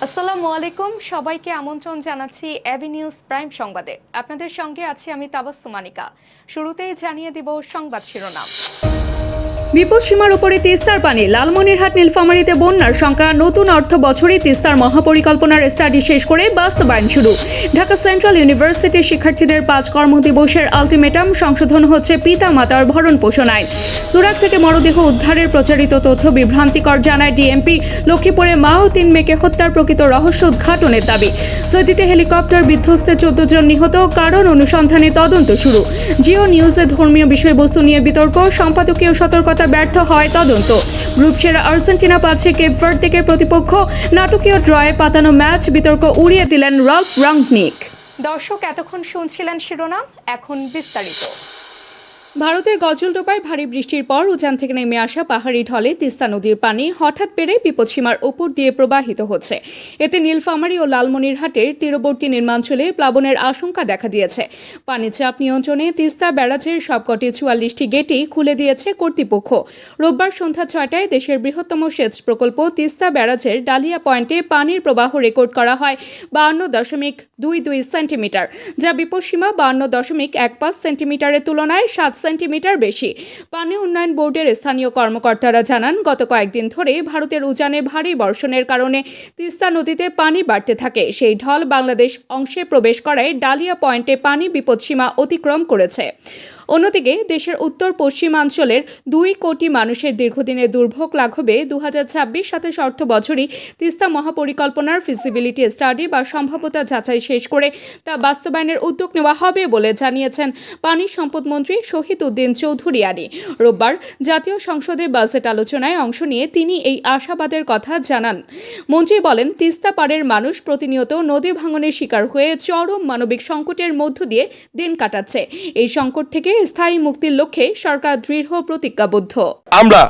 আসসালামু আলাইকুম, সবাইকে আমন্ত্রণ জানাচ্ছি এবি নিউজ প্রাইম সংবাদে। আপনাদের সঙ্গে আছি আমি তাবাসসুম আনিকা। শুরুতেই জানিয়ে দিব সংবাদ শিরোনাম। বিপদসীমার উপরে তিস্তার পানি, লালমনিরহাট নীলফামারীতে বন্যার শঙ্কা, নতুন অর্থ বছরে তিস্তার মহাপরিকল্পনার স্টাডি শেষ করে বাস্তবায়ন শুরু। ঢাকা সেন্ট্রাল ইউনিভার্সিটির শিক্ষার্থীদের 5 কর্মদিবসের আলটিমেটাম, সংশোধন হচ্ছে পিতা মাতার ভরণ পোষণ আইন। তুরাগ থেকে মরদেহ উদ্ধারের প্রচারিত তথ্য বিভ্রান্তিকর জানায় ডিএমপি। লক্ষ্মীপুরে মা ও 3 মেয়েকে হত্যার প্রকৃত রহস্য উদ্ঘাটনের দাবি। সৌদিতে হেলিকপ্টার বিধ্বস্তে 14 জন নিহত, কারণ অনুসন্ধানে তদন্ত শুরু। জিও নিউজে ধর্মীয় বিষয়বস্তু নিয়ে বিতর্ক, সম্পাদকীয় সতর্কতা ব্যর্থ হয় তদন্ত। গ্রুপ সেরা আর্জেন্টিনা পাচ্ছে কেপ ভার্দেকে প্রতিপক্ষ, নাটকীয় ড্রয়ে পাতানো ম্যাচ, বিতর্ক উড়িয়ে দিলেন রাল্ফ রাঙ্গনিক। দর্শক, এতক্ষণ শুনছিলেন শিরোনাম, এখন বিস্তারিত। ভারতের গজলডোবায় ভারী বৃষ্টির পর উজান থেকে নেমে আসা পাহাড়ি ঢলে তিস্তা নদীর পানি হঠাৎ বেড়ে বিপদসীমার ওপর দিয়ে প্রবাহিত হচ্ছে। এতে নীলফামারী ও লালমনিরহাটের তীরবর্তী নির্মাঞ্চলে প্লাবনের আশঙ্কা দেখা দিয়েছে। পানির চাপ নিয়ন্ত্রণে তিস্তা ব্যারাজের সবকটি 44টি গেটই খুলে দিয়েছে কর্তৃপক্ষ। রোববার সন্ধ্যা 6টায় দেশের বৃহত্তম সেচ প্রকল্প তিস্তা ব্যারাজের ডালিয়া পয়েন্টে পানির প্রবাহ রেকর্ড করা হয় 52.22 সেন্টিমিটার, যা বিপদসীমা 52.15 সেন্টিমিটারের তুলনায় 7 সেন্টিমিটার বেশি। পানি উন্নয়ন বোর্ডের স্থানীয় কর্মকর্তারা জানান, গত কয়েকদিন ধরে ভারতের উজানে ভারী বর্ষণের কারণে তিস্তা নদীতে পানি বাড়তে থাকে। সেই ঢল বাংলাদেশ অংশে প্রবেশ করায় ডালিয়া পয়েন্টে পানি বিপদসীমা অতিক্রম করেছে। অন্যদিকে দেশের উত্তর পশ্চিমাঞ্চলের 2 কোটি মানুষের দীর্ঘদিনের দুর্ভোগ লাঘবে 2026-27 অর্থ বছরই তিস্তা মহাপরিকল্পনার ফিজিবিলিটি স্টাডি বা সম্ভাব্যতা যাচাই শেষ করে তা বাস্তবায়নের উদ্যোগ নেওয়া হবে বলে জানিয়েছেন পানি সম্পদ মন্ত্রী শহীদ উদ্দিন চৌধুরী আলী। রোববার জাতীয় সংসদে বাজেট আলোচনায় অংশ নিয়ে তিনি এই আশাবাদের কথা জানান। মন্ত্রী বলেন, তিস্তা পাড়ের মানুষ প্রতিনিয়ত নদী ভাঙনের শিকার হয়ে চরম মানবিক সংকটের মধ্য দিয়ে দিন কাটাচ্ছে। এই সংকট থেকে স্থায়ী মুক্তির লক্ষ্যে সরকার দৃঢ় প্রতিজ্ঞাবদ্ধ। আমরা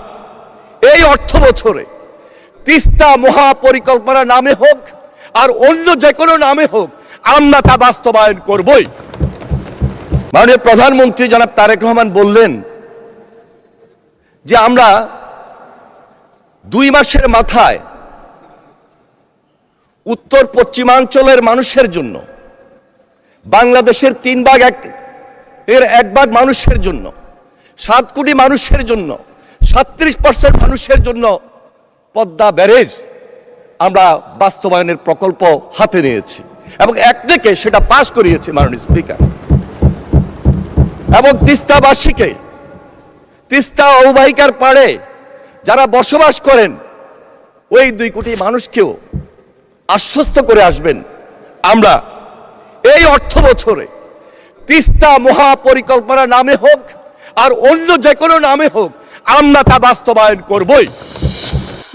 এই অর্থ বছরে তিস্তা মহাপরিকল্পনা নামে হোক আর অন্য যে কোনো নামে হোক, আমরা তা বাস্তবায়ন করবই। মাননীয় প্রধানমন্ত্রী জনাব তারেক রহমান বললেন যে আমরা 2 মাসের মাথায় উত্তর পশ্চিমাঞ্চলের মানুষের জন্য, বাংলাদেশের 1 ভাগ মানুষের জন্য, 7 কোটি মানুষের জন্য, 37% মানুষের জন্য পদ্মা ব্যারেজ আমরা বাস্তবায়নের প্রকল্প হাতে নিয়েছি এবং একদিকে সেটা পাস করিয়েছে মাননীয় স্পিকার। এবং তিস্তাবাসীকে, তিস্তা অববাহিকার পাড়ে যারা বসবাস করেন ওই 2 কোটি মানুষকেও আশ্বস্ত করে আসবেন, আমরা এই অর্থ বছরে তিস্তা মহাপরিকল্পনা নামে হোক আর অন্য যে কোনো নামে হোক, আমরা তা বাস্তবায়ন করবই।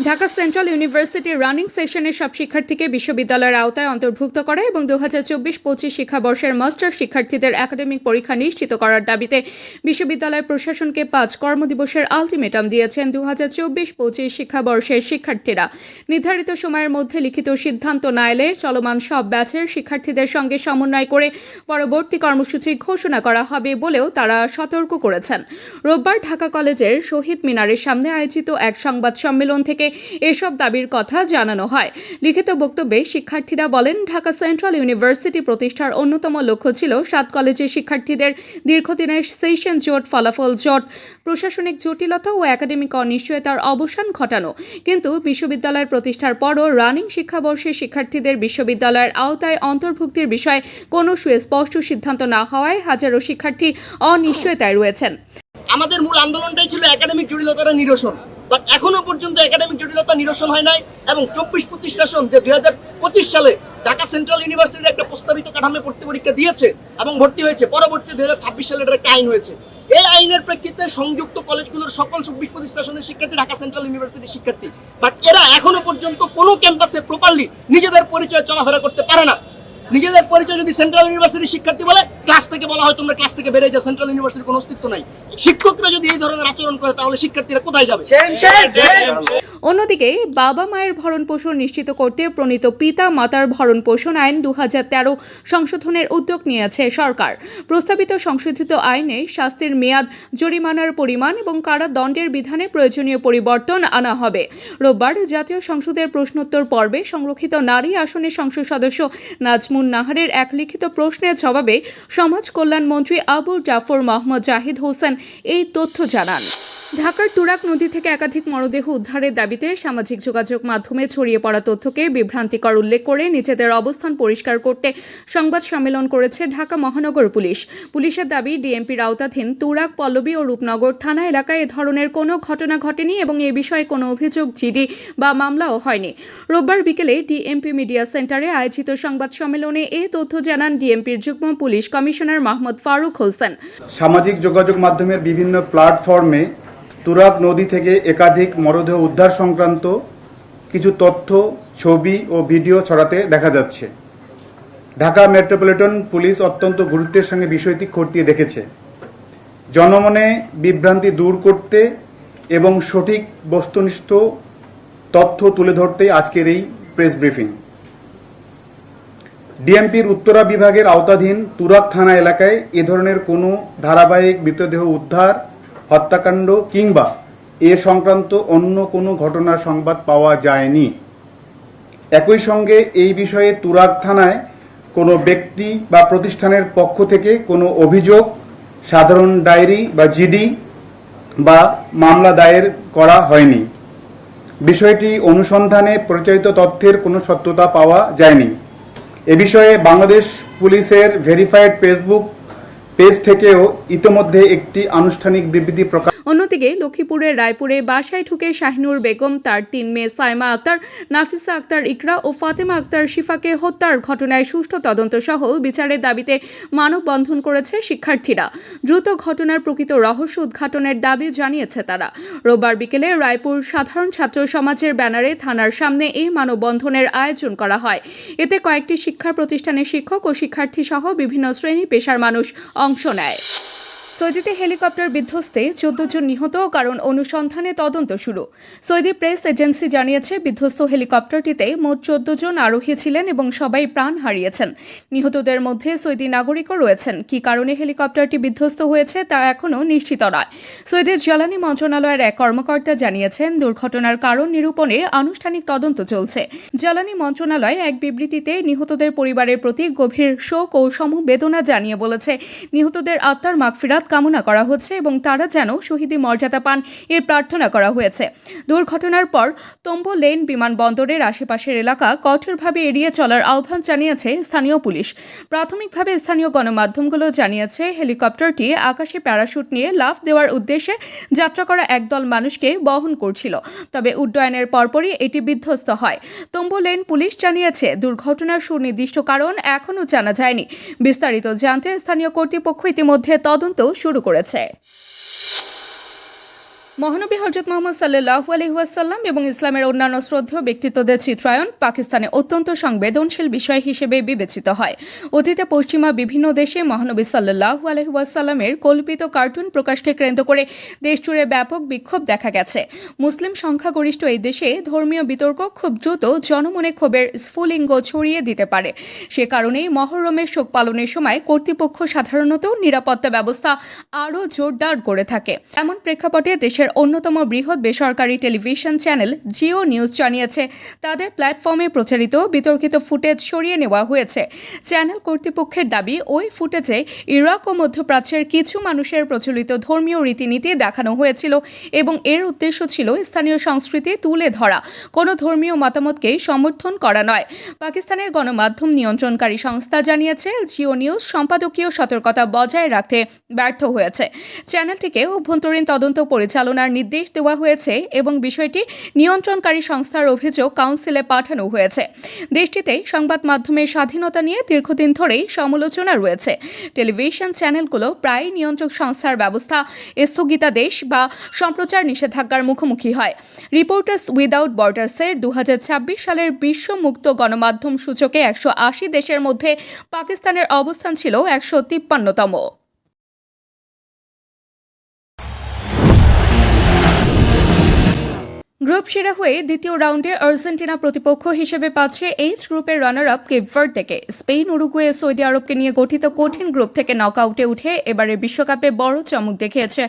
ঢাকা সেন্ট্রাল ইউনিভার্সিটির রানিং সেশনের সব শিক্ষার্থীকে বিশ্ববিদ্যালয়ের আওতায় অন্তর্ভুক্ত করা এবং 2024-25 শিক্ষাবর্ষের মাস্টার শিক্ষার্থীদের একাডেমিক পরীক্ষা নিশ্চিত করার দাবিতে বিশ্ববিদ্যালয় প্রশাসনকে 5 কর্মদিবসের আলটিমেটাম দিয়েছেন 2024-25 শিক্ষাবর্ষের শিক্ষার্থীরা। নির্ধারিত সময়ের মধ্যে লিখিত সিদ্ধান্ত না এলে চলমান সব ব্যাচের শিক্ষার্থীদের সঙ্গে সমন্বয় করে পরবর্তী কর্মসূচি ঘোষণা করা হবে বলেও তারা সতর্ক করেছেন। রোববার ঢাকা কলেজের শহীদ মিনারের সামনে আয়োজিত এক সংবাদ সম্মেলন থেকে এসব দাবির কথা জানানো হয়। লিখিত বক্তব্যে শিক্ষার্থীরা বলেন, ঢাকা সেন্ট্রাল ইউনিভার্সিটি প্রতিষ্ঠার অন্যতম লক্ষ্য ছিল 7 কলেজের শিক্ষার্থীদের দীর্ঘদিনের সেশন জোট, ফলাফল জোট, প্রশাসনিক জটিলতা ও একাডেমিক অনিশ্চয়তার অবসান ঘটানো। কিন্তু বিশ্ববিদ্যালয় প্রতিষ্ঠার পরও রানিং শিক্ষাবর্ষের শিক্ষার্থীদের বিশ্ববিদ্যালয়ের আওতায় অন্তর্ভুক্তির বিষয়ে কোনো সুস্পষ্ট সিদ্ধান্ত না হওয়ায় হাজারো শিক্ষার্থী অনিশ্চয়তায় রয়েছেন। আমাদের মূল আন্দোলনটাই ছিল একাডেমিক জটিলতার নিরসন, বাট এখনো পর্যন্ত একাডেমিক জটিলতা নিরসন হয় নাই। এবং 24-25 সেশন যে 2025 সালে ঢাকা সেন্ট্রাল ইউনিভার্সিটির একটা প্রস্তাবিত কাঠামো ভর্তি পরীক্ষা দিয়েছে এবং ভর্তি হয়েছে, পরবর্তী 2026 সালে একটা আইন হয়েছে। এই আইনের প্রেক্ষিতে সংযুক্ত কলেজগুলোর সকল 24-25 সেশনের শিক্ষার্থী ঢাকা সেন্ট্রাল ইউনিভার্সিটির শিক্ষার্থী, বাট এরা এখনো পর্যন্ত কোনো ক্যাম্পাসে প্রপারলি নিজেদের পরিচয় চলাফেরা করতে পারে না। নিজেদের পরিচয় যদি সেন্ট্রাল ইউনিভার্সিটির শিক্ষার্থী বলে, ক্লাস থেকে বলা হয় তোমরা ক্লাস থেকে বেরিয়ে যাও, সেন্ট্রাল ইউনিভার্সিটির কোনো অস্তিত্ব নাই। শিক্ষকরা যদি এই ধরনের আচরণ করে তাহলে শিক্ষার্থীরা কোথায় যাবে? অন্যদিকে বাবা মায়ের ভরণ পোষণ নিশ্চিত করতে প্রণীত পিতা মাতার ভরণ পোষণ আইন 2013 সংশোধনের উদ্যোগ নিয়েছে সরকার। প্রস্তাবিত সংশোধিত আইনে শাস্তির মেয়াদ, জরিমানার পরিমাণ এবং কারাদণ্ডের বিধানে প্রয়োজনীয় পরিবর্তন আনা হবে। রোববার জাতীয় সংসদের প্রশ্নোত্তর পর্বে সংরক্ষিত নারী আসনের সংসদ সদস্য নাজমুন নাহারের এক লিখিত প্রশ্নের জবাবে সমাজ কল্যাণ মন্ত্রী আবু জাফর মোহাম্মদ জাহিদ হোসেন এই তথ্য জানান। ঢাকার তুরাগ নদী থেকে একাধিক মরদেহ উদ্ধারের দাবিতে সামাজিক যোগাযোগ মাধ্যমে ছড়িয়ে পড়া তথ্যকে বিভ্রান্তিকর উল্লেখ করে নিজেদের অবস্থান পরিষ্কার করতে সংবাদ সম্মেলন করেছে ঢাকা মহানগর পুলিশ। পুলিশের দাবি, ডিএমপির আওতাধীন তুরাগ, পল্লবী ও রূপনগর থানা এলাকায় এ ধরনের কোনো ঘটনা ঘটেনি এবং এ বিষয়ে কোনো অভিযোগ, জিডি বা মামলাও হয়নি। রোববার বিকেলে ডিএমপি মিডিয়া সেন্টারে আয়োজিত সংবাদ সম্মেলনে এ তথ্য জানান ডিএমপির যুগ্ম পুলিশ কমিশনার মোহাম্মদ ফারুক হোসেন। সামাজিক যোগাযোগ মাধ্যমের বিভিন্ন প্ল্যাটফর্মে তুরাগ নদী থেকে একাধিক মরদেহ উদ্ধার সংক্রান্ত কিছু তথ্য, ছবি ও ভিডিও ছড়াতে দেখা যাচ্ছে। ঢাকা মেট্রোপলিটন পুলিশ অত্যন্ত গুরুত্বের সঙ্গে বিষয়টি খতিয়ে দেখেছে। জনমনে বিভ্রান্তি দূর করতে এবং সঠিক বস্তুনিষ্ঠ তথ্য তুলে ধরতে আজকের এই প্রেস ব্রিফিং। ডিএমপির উত্তরা বিভাগের আওতাধীন তুরাগ থানা এলাকায় এ ধরনের কোনো ধারাবাহিক মৃতদেহ উদ্ধার, হত্যাকাণ্ড কিংবা এ সংক্রান্ত অন্য কোনো ঘটনার সংবাদ পাওয়া যায়নি। একই সঙ্গে এই বিষয়ে তুরাগ থানায় কোনো ব্যক্তি বা প্রতিষ্ঠানের পক্ষ থেকে কোনো অভিযোগ, সাধারণ ডায়েরি বা জিডি বা মামলা দায়ের করা হয়নি। বিষয়টি অনুসন্ধানে প্রচারিত তথ্যের কোনো সত্যতা পাওয়া যায়নি। এ বিষয়ে বাংলাদেশ পুলিশের ভেরিফাইড ফেসবুক পেজ থেকেও ইতোমধ্যে একটি আনুষ্ঠানিক বিবৃতি প্রকাশ। অন্যদিকে লক্ষ্মীপুরের রায়পুরে বাসায় ঢুকে শাহিনুর বেগম, তার 3 মেয়ে সাইমা আক্তার, নাফিসা আক্তার ইকরা ও ফাতেমা আক্তার শিফাকে হত্যার ঘটনায় সুষ্ঠু তদন্ত সহ বিচারের দাবিতে মানববন্ধন করেছে শিক্ষার্থীরা। দ্রুত ঘটনার প্রকৃত রহস্য উদ্ঘাটনের দাবি জানিয়েছে তারা। রোববার বিকেলে রায়পুর সাধারণ ছাত্র সমাজের ব্যানারে থানার সামনে এই মানববন্ধনের আয়োজন করা হয়। এতে কয়েকটি শিক্ষা প্রতিষ্ঠানের শিক্ষক ও শিক্ষার্থী সহ বিভিন্ন শ্রেণী পেশার মানুষ অংশ নেয়। সৌদিতে হেলিকপ্টার বিধ্বস্তে 14 জন নিহত, কারণ অনুসন্ধানে তদন্ত শুরু। সৌদি প্রেস এজেন্সি জানিয়েছে বিধ্বস্ত হেলিকপ্টারটিতে মোট 14 জন আরোহী ছিলেন এবং সবাই প্রাণ হারিয়েছেন। নিহতদের মধ্যে সৌদি নাগরিকও রয়েছেন। কী কারণে হেলিকপ্টারটি বিধ্বস্ত হয়েছে তা এখনও নিশ্চিত নয়। সৌদির জ্বালানি মন্ত্রণালয়ের এক কর্মকর্তা জানিয়েছেন, দুর্ঘটনার কারণ নিরূপণে আনুষ্ঠানিক তদন্ত চলছে। জ্বালানি মন্ত্রণালয় এক বিবৃতিতে নিহতদের পরিবারের প্রতি গভীর শোক ও সমবেদনা জানিয়ে বলেছে, নিহতদের আত্মার মাগফিরাত কামনা করা হচ্ছে এবং তারা যেন শহীদি মর্যাদা পান এর প্রার্থনা করা হয়েছে। দুর্ঘটনার পর তম্বো লেন বিমানবন্দরের আশেপাশের এলাকা কঠোরভাবে এড়িয়ে চলার আহ্বান জানিয়েছে স্থানীয় পুলিশ। প্রাথমিকভাবে স্থানীয় গণমাধ্যমগুলো জানিয়েছে, হেলিকপ্টারটি আকাশে প্যারাশুট নিয়ে লাফ দেওয়ার উদ্দেশ্যে যাত্রা করা একদল মানুষকে বহন করছিল। তবে উড্ডয়নের পরপরই এটি বিধ্বস্ত হয়। তম্বো লেন পুলিশ জানিয়েছে, দুর্ঘটনার সুনির্দিষ্ট কারণ এখনও জানা যায়নি। বিস্তারিত জানতে স্থানীয় কর্তৃপক্ষ ইতিমধ্যে তদন্ত শুরু করেছে। মহানবী হযরত মুহাম্মদ সাল্লাল্লাহু আলাইহি ওয়াসাল্লাম এবং ইসলামের অন্যান্য শ্রদ্ধেয় ব্যক্তিত্বদের চিত্রায়ন পাকিস্তানে অত্যন্ত সংবেদনশীল বিষয় হিসেবে বিবেচিত হয়। অতীতে পশ্চিমা বিভিন্ন দেশে মহানবী সাল্লাল্লাহু আলাইহি ওয়াসাল্লামের কল্পিত কার্টুন প্রকাশকে কেন্দ্র করে দেশজুড়ে ব্যাপক বিক্ষোভ দেখা গেছে। মুসলিম সংখ্যাগরিষ্ঠ এই দেশে ধর্মীয় বিতর্ক খুব দ্রুত জনমনে ক্ষোভের স্ফুলিঙ্গ ছড়িয়ে দিতে পারে। সে কারণেই মহরমের শোক পালনের সময় কর্তৃপক্ষ সাধারণত নিরাপত্তা ব্যবস্থা আরও জোরদার করে থাকে। এমন প্রেক্ষাপটে দেশের অন্যতম বৃহৎ বেসরকারি টেলিভিশন চ্যানেল জিও নিউজ জানিয়েছে, তাদের প্ল্যাটফর্মে প্রচারিত বিতর্কিত ফুটেজ সরিয়ে নেওয়া হয়েছে। চ্যানেল কর্তৃপক্ষের দাবি, ওই ফুটেজে ইরাক ও মধ্যপ্রাচ্যের কিছু মানুষের প্রচলিত ধর্মীয় রীতিনীতি দেখানো হয়েছিল এবং এর উদ্দেশ্য ছিল স্থানীয় সংস্কৃতি তুলে ধরা, কোনো ধর্মীয় মতামতকে সমর্থন করা নয়। পাকিস্তানের গণমাধ্যম নিয়ন্ত্রণকারী সংস্থা জানিয়েছে, জিও নিউজ সম্পাদকীয় সতর্কতা বজায় রাখতে ব্যর্থ হয়েছে। চ্যানেলটিকে অভ্যন্তরীণ তদন্ত পরিচালনা পরিচালনার নির্দেশ দেওয়া হয়েছে এবং বিষয়টি নিয়ন্ত্রণকারী সংস্থার অভিযোগ কাউন্সিলে পাঠানো হয়েছে। দেশটিতে সংবাদ মাধ্যমের স্বাধীনতা নিয়ে দীর্ঘদিন ধরেই সমালোচনা রয়েছে। টেলিভিশন চ্যানেলগুলো প্রায় নিয়ন্ত্রক সংস্থার ব্যবস্থা স্থগিতাদেশ বা সম্প্রচার নিষেধাজ্ঞার মুখোমুখি হয়। রিপোর্টার্স উইদাউট বর্ডার্সের 2026 সালের বিশ্ব মুক্ত গণমাধ্যম সূচকে 180 দেশের মধ্যে পাকিস্তানের অবস্থান ছিল 153তম। গ্রুপ সেরা হয়ে দ্বিতীয় রাউন্ডে আর্জেন্টিনা প্রতিপক্ষ হিসেবে পাচ্ছে এইচ গ্রুপের রানার আপ কেপ ভার্দেকে। স্পেন, উরুগুয়ে, সৌদি আরবকে নিয়ে গঠিত কঠিন গ্রুপ থেকে নকআউটে উঠে এবারের বিশ্বকাপে বড় চমক দেখিয়েছে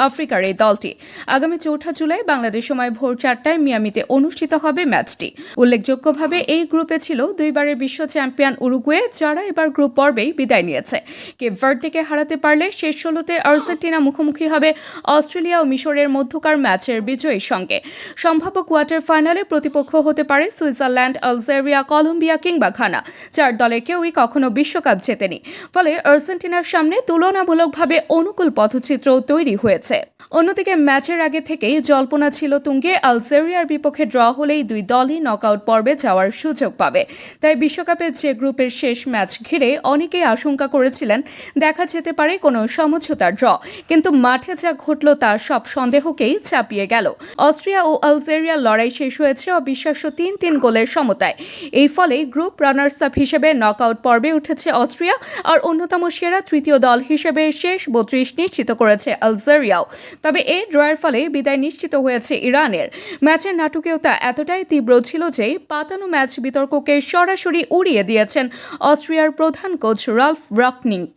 আফ্রিকার এই দলটি। আগামী 4 জুলাই বাংলাদেশ সময় ভোর 4টায় মিয়ামিতে অনুষ্ঠিত হবে ম্যাচটি। উল্লেখযোগ্যভাবে এই গ্রুপে ছিল দুইবারের বিশ্ব চ্যাম্পিয়ন উরুগুয়ে, যারা এবার গ্রুপ পর্বেই বিদায় নিয়েছে। কেপ ভার্দেকে হারাতে পারলে শেষ 16তে আর্জেন্টিনা মুখোমুখি হবে অস্ট্রেলিয়া ও মিশরের মধ্যকার ম্যাচের বিজয়ীর সঙ্গে। সম্ভাব্য কোয়ার্টার ফাইনালে প্রতিপক্ষ হতে পারে সুইজারল্যান্ড, আলজেরিয়া, কলম্বিয়া কিংবা ঘানা। 4 দলের কেউই কখনো বিশ্বকাপ জেতেনি। ফলে আর্জেন্টিনার সামনে তুলনামূলকভাবে অনুকূল পথচিত্র তৈরি হয়েছে। অন্যদিকে ম্যাচের আগে থেকেই জল্পনা ছিল তুঙ্গে আলজেরিয়ার বিপক্ষে ড্র হলেই দুই দলই নকআউট পর্বে যাওয়ার সুযোগ পাবে। তাই বিশ্বকাপের যে গ্রুপের শেষ ম্যাচ ঘিরে অনেকেই আশঙ্কা করেছিলেন দেখা যেতে পারে কোনো সমঝোতার ড্র, কিন্তু মাঠে যা ঘটল তা সব সন্দেহকেই চাপিয়ে গেল। অস্ট্রিয়া ও আলজেরিয়ার লড়াই শেষ হয়েছে অবিশ্বাস্য 3-3 গোলের সমতায়। এই ফলে গ্রুপ রানার্স আপ হিসেবে নকআউট পর্বে উঠেছে অস্ট্রিয়া, আর অন্যতম সেরা তৃতীয় দল হিসেবে শেষ 32 নিশ্চিত করেছে আলজেরিয়াও। তবে এই ড্রয়ের ফলে বিদায় নিশ্চিত হয়েছে ইরানের। ম্যাচের নাটকীয়তা এতটাই তীব্র ছিল যে পাতানো ম্যাচ বিতর্ককে সরাসরি উড়িয়ে দিয়েছেন অস্ট্রিয়ার প্রধান কোচ রালফ রাগনিক।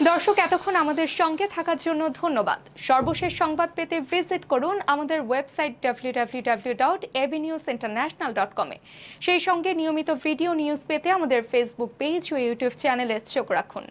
দর্শক, এতক্ষণ আমাদের সঙ্গে থাকার জন্য ধন্যবাদ। সর্বশেষ সংবাদ পেতে ভিজিট করুন আমাদের ওয়েবসাইট www.abnewsinternational.com-এ। সেই সঙ্গে নিয়মিত ভিডিও নিউজ পেতে আমাদের ফেসবুক পেজ ও ইউটিউব চ্যানেলে চোখ রাখুন।